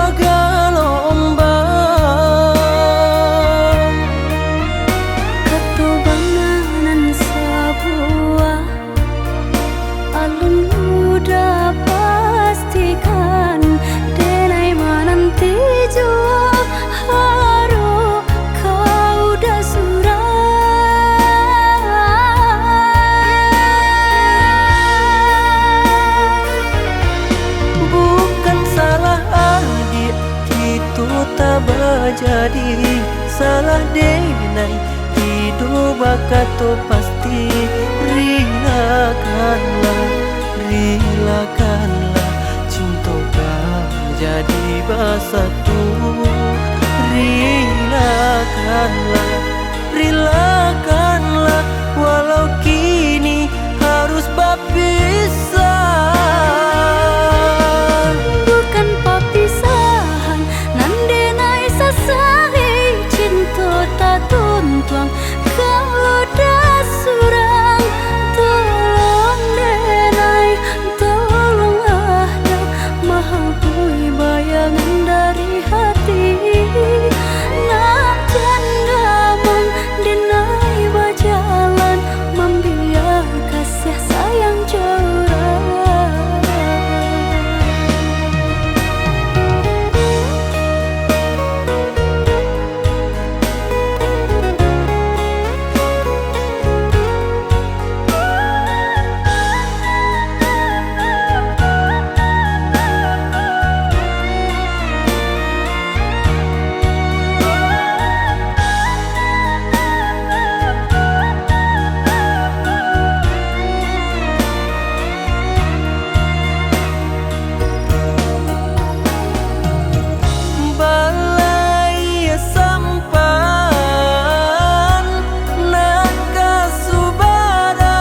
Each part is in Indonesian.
pagalombang. Katubanganan sebuah alun udah pastikan denai menanti jua haru kau dah Bukan salah adik itu tak berjadi, salah denai hidup bakato pasti. Rilakanlah cinta jadi bersatu. Rilakanlah walau kini harus berpisah. bukan perpisahan nan denai sasai cinta tak tuntuang kau dah surang. Tolong denai tolong ada mahabui bayangan dari hati. Nak jangan denai berjalan membiar kasih sayang curang. Balai sampan nak kasubarang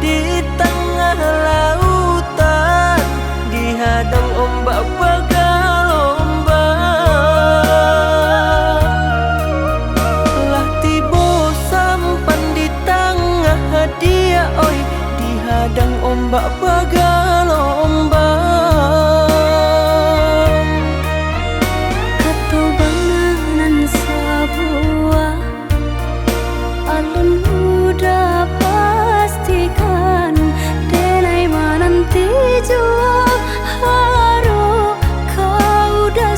di tengah lautan, dihadang ombak bergelombang. Lah tiba sampan di tengah dia, oi, dihadang ombak bergelombang. Katubanganan sebuah alun udah pastikan denai menanti jua haru kau dah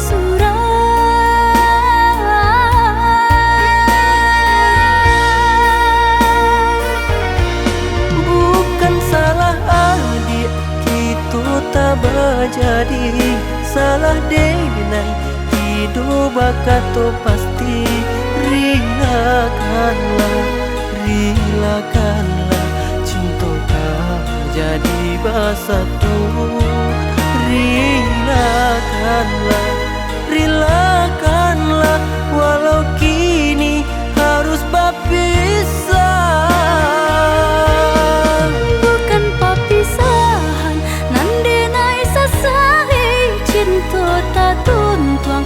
Bukan salah adik itu tak berjadi, salah denai hidup bakato pasti. Rilakanlah cinta jadi bersatu. Rilakanlah walau kini harus berpisah. bukan perpisahan nan denai sasai cinta tak tuntuang